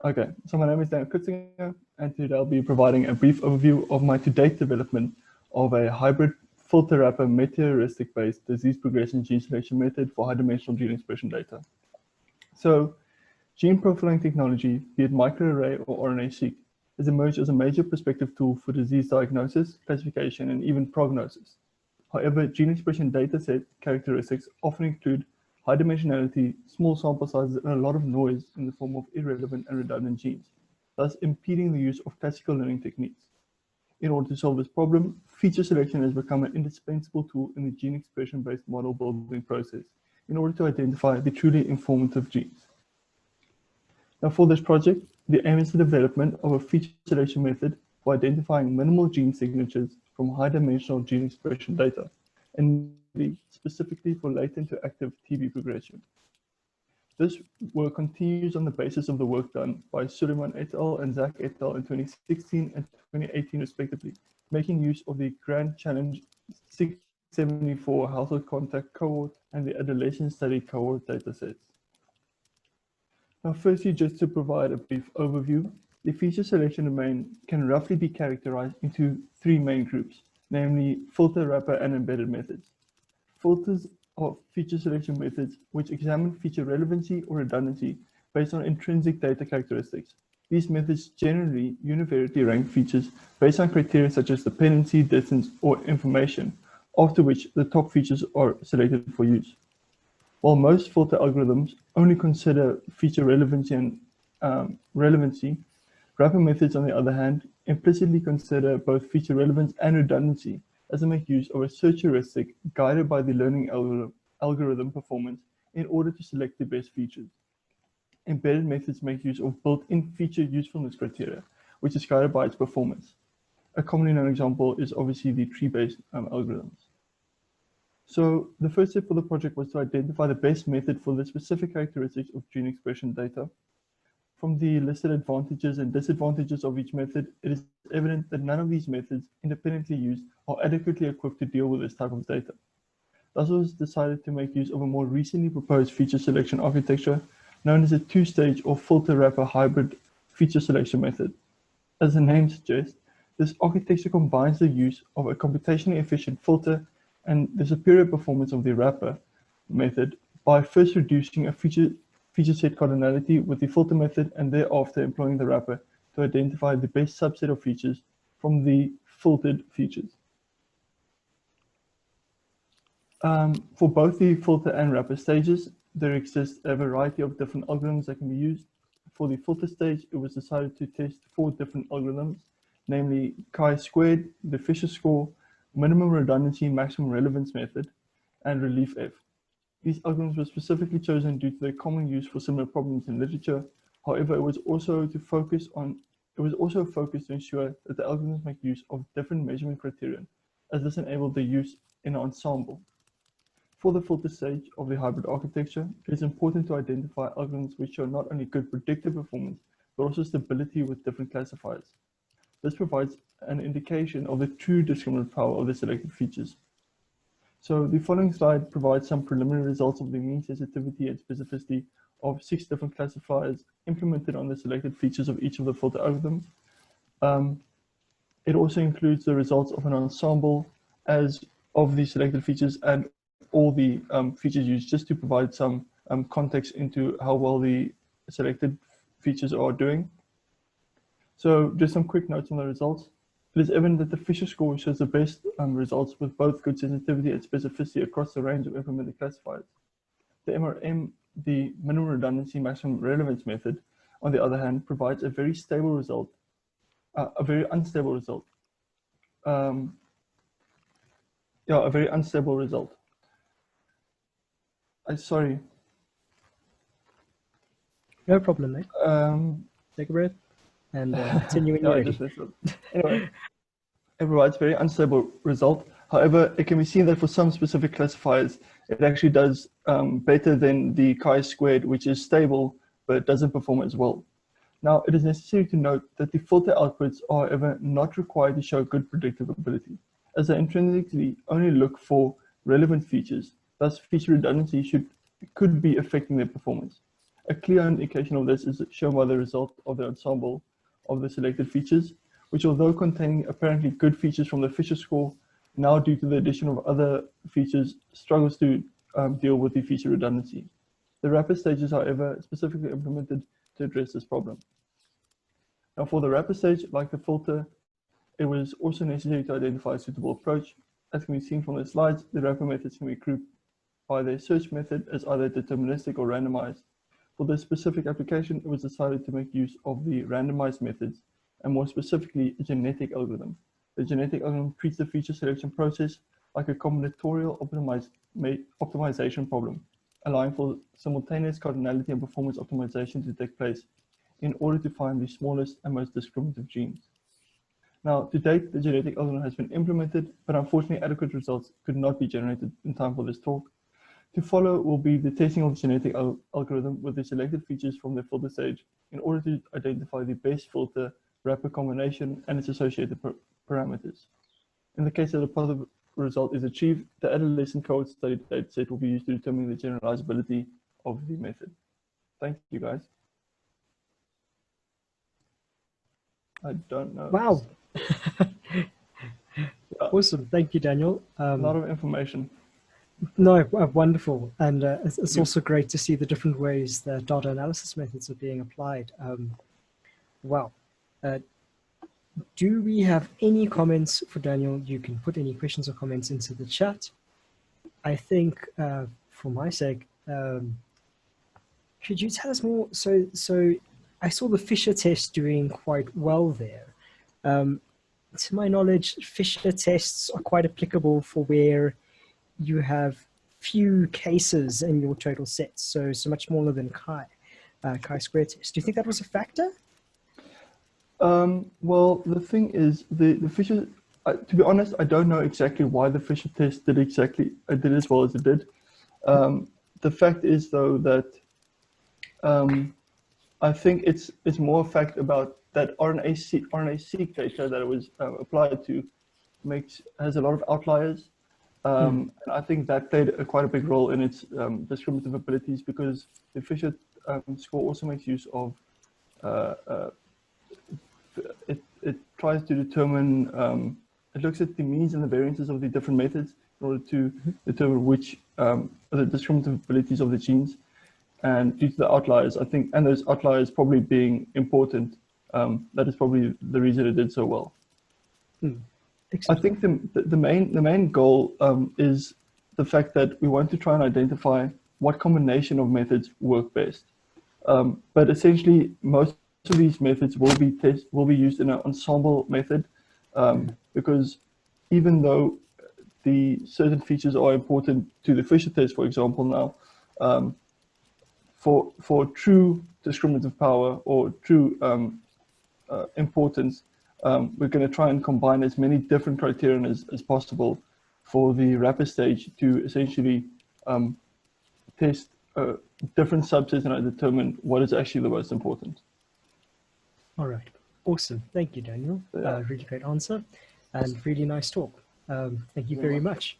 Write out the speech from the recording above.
Okay, so my name is Daniel Kritzinger, and today I'll be providing a brief overview of my to-date development of a hybrid filter wrapper metaheuristic-based disease progression gene selection method for high-dimensional gene expression data. So, gene profiling technology, be it microarray or RNA-seq, has emerged as a major prospective tool for disease diagnosis, classification, and even prognosis. However, gene expression dataset characteristics often include high dimensionality, small sample sizes, and a lot of noise in the form of irrelevant and redundant genes, thus impeding the use of classical learning techniques. In order to solve this problem, feature selection has become an indispensable tool in the gene expression-based model building process in order to identify the truly informative genes. Now, for this project, the aim is the development of a feature selection method for identifying minimal gene signatures from high-dimensional gene expression data, and specifically for latent to active TB progression. This work continues on the basis of the work done by Suleiman et al. And Zach et al. In 2016 and 2018 respectively, making use of the Grand Challenge 674 household contact cohort and the adolescent study cohort datasets. Now, firstly, just to provide a brief overview, the feature selection domain can roughly be characterized into three main groups, namely filter, wrapper, and embedded methods. Filters are feature selection methods which examine feature relevancy or redundancy based on intrinsic data characteristics. These methods generally univariately rank features based on criteria such as dependency, distance, or information, after which the top features are selected for use. While most filter algorithms only consider feature relevancy and relevancy, wrapper methods, on the other hand, implicitly consider both feature relevance and redundancy, as they make use of a search heuristic guided by the learning algorithm performance in order to select the best features. Embedded methods make use of built-in feature usefulness criteria, which is guided by its performance. A commonly known example is obviously the tree-based algorithms. So the first step for the project was to identify the best method for the specific characteristics of gene expression data. From the listed advantages and disadvantages of each method, it is evident that none of these methods, independently used, are adequately equipped to deal with this type of data. Thus, it was decided to make use of a more recently proposed feature selection architecture known as a two-stage or filter wrapper hybrid feature selection method. As the name suggests, this architecture combines the use of a computationally efficient filter and the superior performance of the wrapper method by first reducing a feature set cardinality with the filter method and thereafter employing the wrapper to identify the best subset of features from the filtered features. For both the filter and wrapper stages, there exists a variety of different algorithms that can be used. For the filter stage, it was decided to test 4 different algorithms, namely chi-squared, the Fisher score, minimum redundancy, maximum relevance method, and relief F. These algorithms were specifically chosen due to their common use for similar problems in literature. However, it was also focused to ensure that the algorithms make use of different measurement criterion, as this enabled their use in an ensemble. For the filter stage of the hybrid architecture, it is important to identify algorithms which show not only good predictive performance, but also stability with different classifiers. This provides an indication of the true discriminant power of the selected features. So the following slide provides some preliminary results of the mean sensitivity and specificity of 6 different classifiers implemented on the selected features of each of the filter algorithms. It also includes the results of an ensemble as of the selected features and all the features used, just to provide some context into how well the selected features are doing. So just some quick notes on the results. It is evident that the Fisher score shows the best results with both good sensitivity and specificity across the range of implemented classifiers. The MRM, the minimum redundancy maximum relevance method, on the other hand, provides a very stable result, a very unstable result. A very unstable result. Sorry. No problem, mate. Take a breath and continue when you're ready. Anyway, it provides a very unstable result. However, it can be seen that for some specific classifiers, it actually does better than the chi-squared, which is stable, but doesn't perform as well. Now, it is necessary to note that the filter outputs are, however, not required to show good predictive ability, as they intrinsically only look for relevant features. Thus, feature redundancy could be affecting their performance. A clear indication of this is shown by the result of the ensemble of the selected features, which although containing apparently good features from the Fisher score, now due to the addition of other features, struggles to deal with the feature redundancy. The wrapper stage is, however, specifically implemented to address this problem. Now for the wrapper stage, like the filter, it was also necessary to identify a suitable approach. As can be seen from the slides, the wrapper methods can be grouped by their search method as either deterministic or randomized. For this specific application, it was decided to make use of the randomized methods, and more specifically, a genetic algorithm. The genetic algorithm treats the feature selection process like a combinatorial optimization problem, allowing for simultaneous cardinality and performance optimization to take place in order to find the smallest and most discriminative genes. Now, to date, the genetic algorithm has been implemented, but unfortunately adequate results could not be generated in time for this talk. To follow will be the testing of the genetic algorithm with the selected features from the filter stage in order to identify the best filter wrapper combination and its associated parameters. In the case that a positive result is achieved, the adolescent cohort study dataset will be used to determine the generalizability of the method. Thank you, guys. I don't know. Wow. Awesome. Thank you, Daniel. A lot of information. No, wonderful. And it's also great to see the different ways that data analysis methods are being applied. Wow. Do we have any comments for Daniel? You can put any questions or comments into the chat. I think for my sake, could you tell us more? So I saw the Fisher test doing quite well there. To my knowledge, Fisher tests are quite applicable for where you have few cases in your total sets, so much smaller than chi-square test. Do you think that was a factor? Well, the thing is, the Fisher, to be honest, I don't know exactly why the Fisher test did as well as it did. The fact is, though, that I think it's more a fact about that RNA-seq data that it was applied to has a lot of outliers. And I think that played quite a big role in its discriminative abilities, because the Fisher score also makes use of it tries to determine, it looks at the means and the variances of the different methods in order to determine which are the discriminative abilities of the genes. And due to the outliers, I think, and those outliers probably being important, that is probably the reason it did so well. I think the main goal is the fact that we want to try and identify what combination of methods work best. But essentially, most of these methods will be used in an ensemble method, because even though the certain features are important to the Fisher test, for example, now, for true discriminative power or true importance, we're going to try and combine as many different criterion as possible for the wrapper stage to essentially test different subsets and determine what is actually the most important. All right. Awesome. Thank you, Daniel. Really great answer and really nice talk. Thank you very much.